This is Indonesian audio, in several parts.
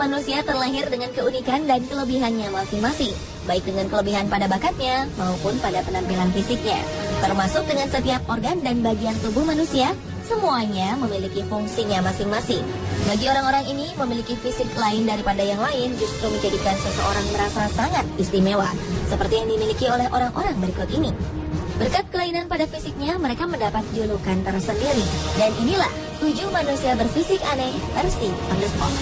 manusia terlahir dengan keunikan dan kelebihannya masing-masing, baik dengan kelebihan pada bakatnya maupun pada penampilan fisiknya. Termasuk dengan setiap organ dan bagian tubuh manusia, semuanya memiliki fungsinya masing-masing. Bagi orang-orang ini, memiliki fisik lain daripada yang lain justru menjadikan seseorang merasa sangat istimewa, seperti yang dimiliki oleh orang-orang berikut ini. Berkat kelainan pada fisiknya, mereka mendapat julukan tersendiri. Dan inilah 7 manusia berfisik aneh versi On The Spot.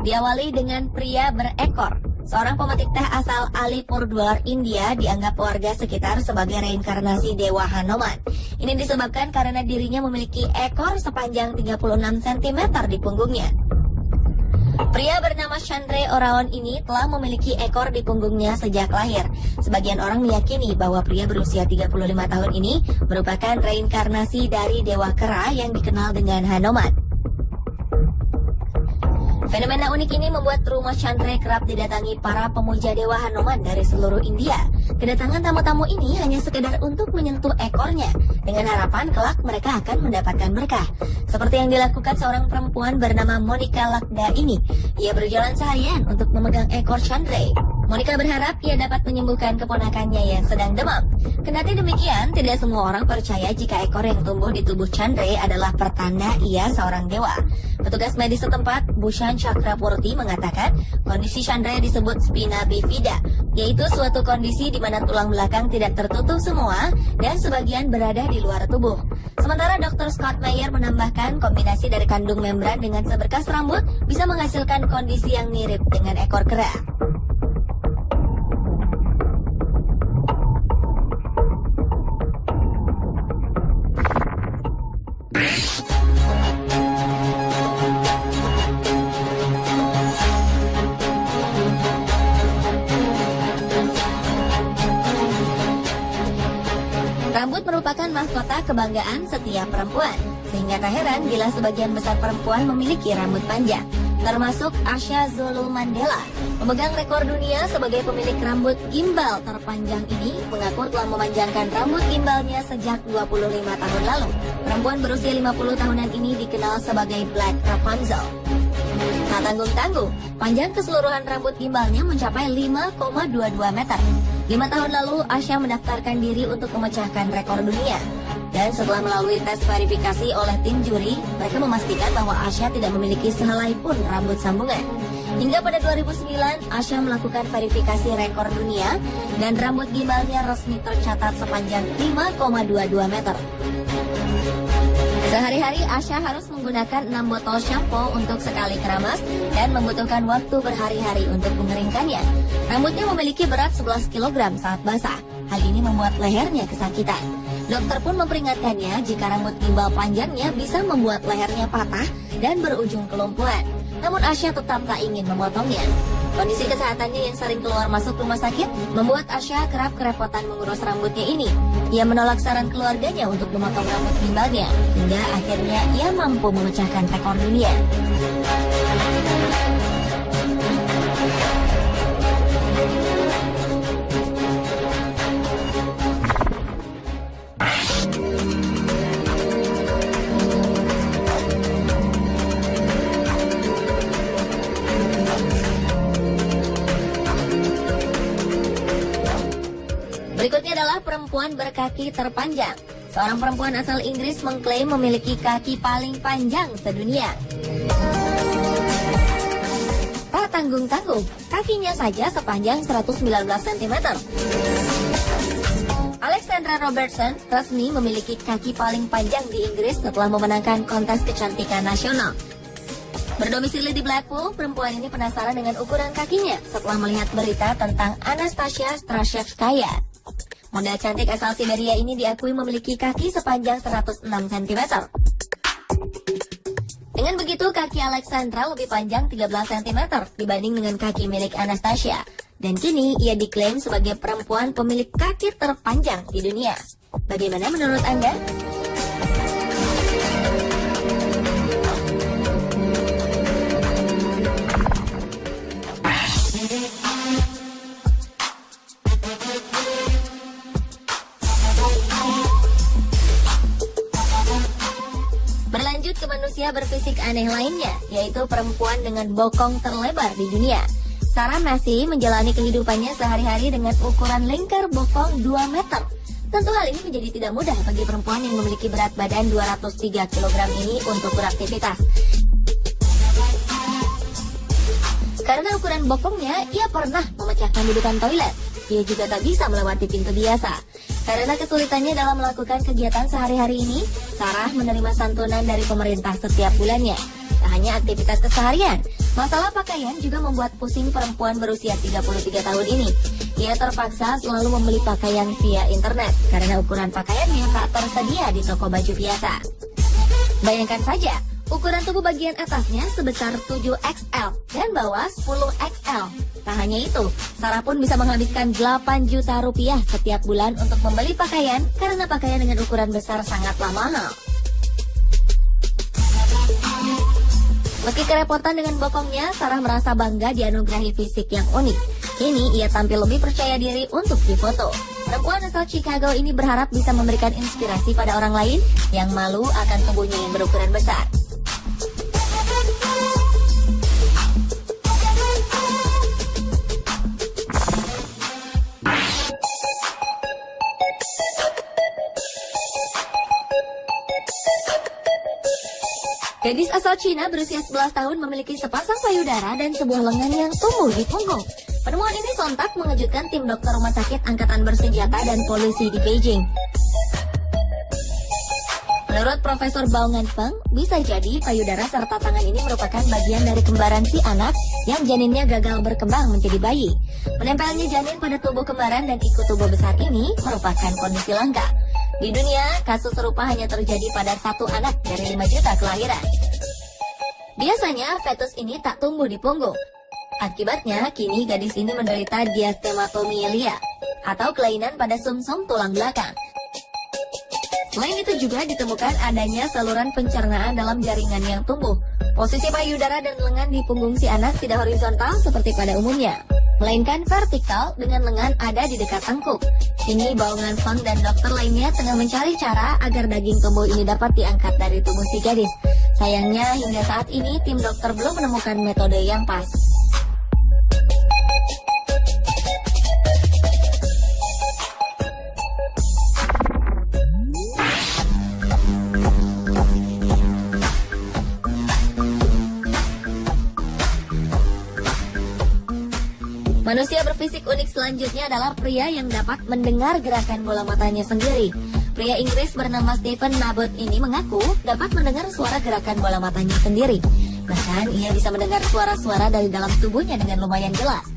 Diawali dengan pria berekor. Seorang pemetik teh asal Alipurduar, India dianggap warga sekitar sebagai reinkarnasi Dewa Hanuman. Ini disebabkan karena dirinya memiliki ekor sepanjang 36 cm di punggungnya. Pria bernama Chandre Oraon ini telah memiliki ekor di punggungnya sejak lahir. Sebagian orang meyakini bahwa pria berusia 35 tahun ini merupakan reinkarnasi dari Dewa Kera yang dikenal dengan Hanuman. Fenomena unik ini membuat rumah Chandre kerap didatangi para pemuja Dewa Hanuman dari seluruh India. Kedatangan tamu-tamu ini hanya sekedar untuk menyentuh ekornya, dengan harapan kelak mereka akan mendapatkan berkah. Seperti yang dilakukan seorang perempuan bernama Monica Lakda ini. Ia berjalan seharian untuk memegang ekor Chandre. Monica berharap ia dapat menyembuhkan keponakannya yang sedang demam. Kendati demikian, tidak semua orang percaya jika ekor yang tumbuh di tubuh Chandre adalah pertanda ia seorang dewa. Petugas medis setempat, Bhushan Chakraborty, mengatakan kondisi Chandre disebut spina bifida, yaitu suatu kondisi di mana tulang belakang tidak tertutup semua dan sebagian berada di luar tubuh. Sementara Dr. Scott Mayer menambahkan kombinasi dari kandung membran dengan seberkas rambut bisa menghasilkan kondisi yang mirip dengan ekor kera. Rambut merupakan mahkota kebanggaan setiap perempuan, sehingga tak heran bila sebagian besar perempuan memiliki rambut panjang. Termasuk Asha Zulu Mandela, pemegang rekor dunia sebagai pemilik rambut gimbal terpanjang ini, mengaku telah memanjangkan rambut gimbalnya sejak 25 tahun lalu. Perempuan berusia 50 tahunan ini dikenal sebagai Black Rapunzel. Tak tanggung-tanggung, panjang keseluruhan rambut gimbalnya mencapai 5,22 meter. 5 tahun lalu, Asha mendaftarkan diri untuk memecahkan rekor dunia. Dan setelah melalui tes verifikasi oleh tim juri, mereka memastikan bahwa Asha tidak memiliki sehelai pun rambut sambungan. Hingga pada 2009, Asha melakukan verifikasi rekor dunia dan rambut gimbalnya resmi tercatat sepanjang 5,22 meter. Sehari-hari Asha harus menggunakan 6 botol shampoo untuk sekali keramas dan membutuhkan waktu berhari-hari untuk mengeringkannya. Rambutnya memiliki berat 11 kg saat basah. Hal ini membuat lehernya kesakitan. Dokter pun memperingatkannya jika rambut gimbal panjangnya bisa membuat lehernya patah dan berujung kelumpuhan. Namun Asha tetap tak ingin memotongnya. Kondisi kesehatannya yang sering keluar masuk rumah sakit membuat Asha kerap kerepotan mengurus rambutnya ini. Ia menolak saran keluarganya untuk memotong rambut gimbalnya, hingga akhirnya ia mampu memecahkan rekor dunia. Berikutnya adalah perempuan berkaki terpanjang. Seorang perempuan asal Inggris mengklaim memiliki kaki paling panjang sedunia. Tak tanggung-tanggung, kakinya saja sepanjang 119 cm. Alexandra Robertson resmi memiliki kaki paling panjang di Inggris setelah memenangkan kontes kecantikan nasional. Berdomisili di Blackpool, perempuan ini penasaran dengan ukuran kakinya setelah melihat berita tentang Anastasia Strashevskaya. Model cantik asal Siberia ini diakui memiliki kaki sepanjang 106 cm. Dengan begitu, kaki Alexandra lebih panjang 13 cm dibanding dengan kaki milik Anastasia. Dan kini ia diklaim sebagai perempuan pemilik kaki terpanjang di dunia. Bagaimana menurut Anda? Berlanjut ke manusia berfisik aneh lainnya, yaitu perempuan dengan bokong terlebar di dunia. Sarah masih menjalani kehidupannya sehari-hari dengan ukuran lingkar bokong 2 meter. Tentu hal ini menjadi tidak mudah bagi perempuan yang memiliki berat badan 203 kg ini untuk beraktivitas. Karena ukuran bokongnya, ia pernah memecahkan dudukan toilet. Ia juga tak bisa melewati pintu biasa. Karena kesulitannya dalam melakukan kegiatan sehari-hari ini, Sarah menerima santunan dari pemerintah setiap bulannya. Tak hanya aktivitas keseharian, masalah pakaian juga membuat pusing perempuan berusia 33 tahun ini. Ia terpaksa selalu membeli pakaian via internet karena ukuran pakaiannya tak tersedia di toko baju biasa. Bayangkan saja, ukuran tubuh bagian atasnya sebesar 7XL dan bawah 10XL. Tak hanya itu, Sarah pun bisa menghabiskan 8 juta rupiah setiap bulan untuk membeli pakaian karena pakaian dengan ukuran besar sangatlah mahal. Meski kerepotan dengan bokongnya, Sarah merasa bangga dianugerahi fisik yang unik. Kini ia tampil lebih percaya diri untuk difoto. Perempuan asal Chicago ini berharap bisa memberikan inspirasi pada orang lain yang malu akan tubuhnya yang berukuran besar. Gadis asal Cina berusia 11 tahun memiliki sepasang payudara dan sebuah lengan yang tumbuh di punggung. Penemuan ini sontak mengejutkan tim dokter rumah sakit angkatan bersenjata dan polisi di Beijing. Menurut Profesor Bao Nganfeng, bisa jadi payudara serta tangan ini merupakan bagian dari kembaran si anak yang janinnya gagal berkembang menjadi bayi. Menempelnya janin pada tubuh kembaran dan ikut tubuh besar ini merupakan kondisi langka. Di dunia, kasus serupa hanya terjadi pada 1 anak dari 5 juta kelahiran. Biasanya, fetus ini tak tumbuh di punggung. Akibatnya, kini gadis ini menderita diastematomyelia atau kelainan pada sumsum tulang belakang. Selain itu juga ditemukan adanya saluran pencernaan dalam jaringan yang tumbuh. Posisi payudara dan lengan di punggung si anak tidak horizontal seperti pada umumnya, melainkan vertikal dengan lengan ada di dekat tengkuk. Kini Bao Nganfeng dan dokter lainnya tengah mencari cara agar daging tumbuh ini dapat diangkat dari tubuh si gadis. Sayangnya hingga saat ini tim dokter belum menemukan metode yang pas. Manusia berfisik unik selanjutnya adalah pria yang dapat mendengar gerakan bola matanya sendiri. Pria Inggris bernama Stephen Nabot ini mengaku dapat mendengar suara gerakan bola matanya sendiri. Bahkan ia bisa mendengar suara-suara dari dalam tubuhnya dengan lumayan jelas.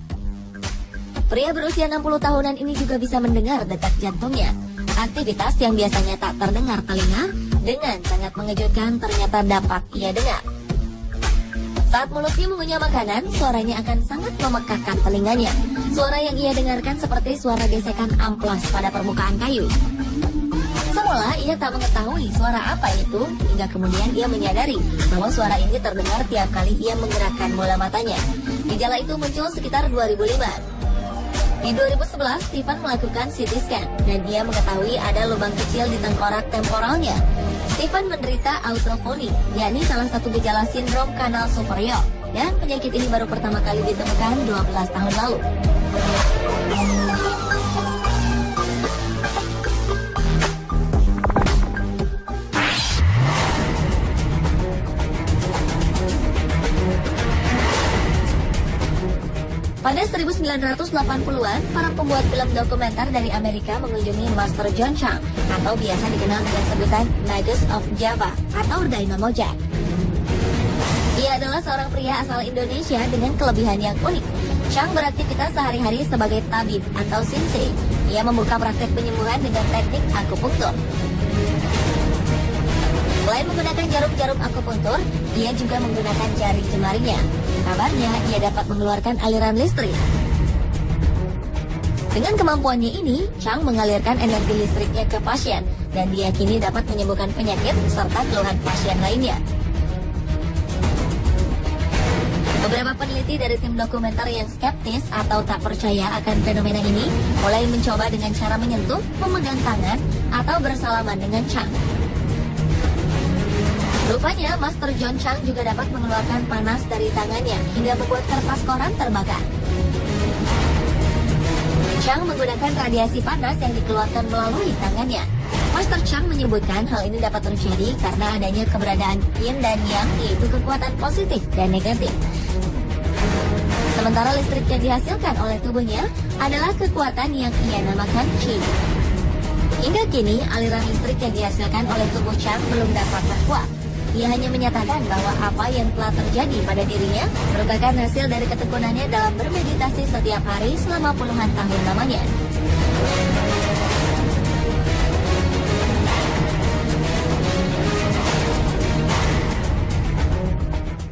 Pria berusia 60 tahunan ini juga bisa mendengar detak jantungnya. Aktivitas yang biasanya tak terdengar telinga, dengan sangat mengejutkan ternyata dapat ia dengar. Saat mulutnya mengunyah makanan, suaranya akan sangat memekakkan telinganya. Suara yang ia dengarkan seperti suara gesekan amplas pada permukaan kayu. Semula ia tak mengetahui suara apa itu, hingga kemudian ia menyadari bahwa suara ini terdengar tiap kali ia menggerakkan bola matanya. Gejala itu muncul sekitar 2005. Di 2011, Stephen melakukan CT scan dan ia mengetahui ada lubang kecil di tengkorak temporalnya. Stephen menderita autofoni, yakni salah satu gejala sindrom kanal superior, dan penyakit ini baru pertama kali ditemukan 12 tahun lalu. Pada 1980-an, para pembuat film dokumenter dari Amerika mengunjungi Master John Chang atau biasa dikenal dengan sebutan Magus of Java atau Dynamo Jack. Ia adalah seorang pria asal Indonesia dengan kelebihan yang unik. Chang beraktivitas sehari-hari sebagai tabib atau sensei. Ia membuka praktek penyembuhan dengan teknik akupunktur. Selain menggunakan jarum-jarum akupunktur, ia juga menggunakan jari jemarinya. Kabarnya, ia dapat mengeluarkan aliran listrik. Dengan kemampuannya ini, Chang mengalirkan energi listriknya ke pasien dan diyakini dapat menyembuhkan penyakit serta keluhan pasien lainnya. Beberapa peneliti dari tim dokumenter yang skeptis atau tak percaya akan fenomena ini mulai mencoba dengan cara menyentuh, memegang tangan, atau bersalaman dengan Chang. Rupanya, Master John Chang juga dapat mengeluarkan panas dari tangannya hingga membuat kertas koran terbakar. Chang menggunakan radiasi panas yang dikeluarkan melalui tangannya. Master Chang menyebutkan hal ini dapat terjadi karena adanya keberadaan yin dan yang, yaitu kekuatan positif dan negatif. Sementara listrik yang dihasilkan oleh tubuhnya adalah kekuatan yang ia namakan Qi. Hingga kini, aliran listrik yang dihasilkan oleh tubuh Chang belum dapat terkuat. Ia hanya menyatakan bahwa apa yang telah terjadi pada dirinya merupakan hasil dari ketekunannya dalam bermeditasi setiap hari selama puluhan tahun lamanya.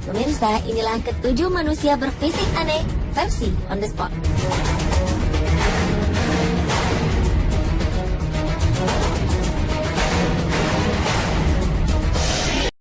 Pemirsa, inilah ketujuh manusia berfisik aneh versi On The Spot.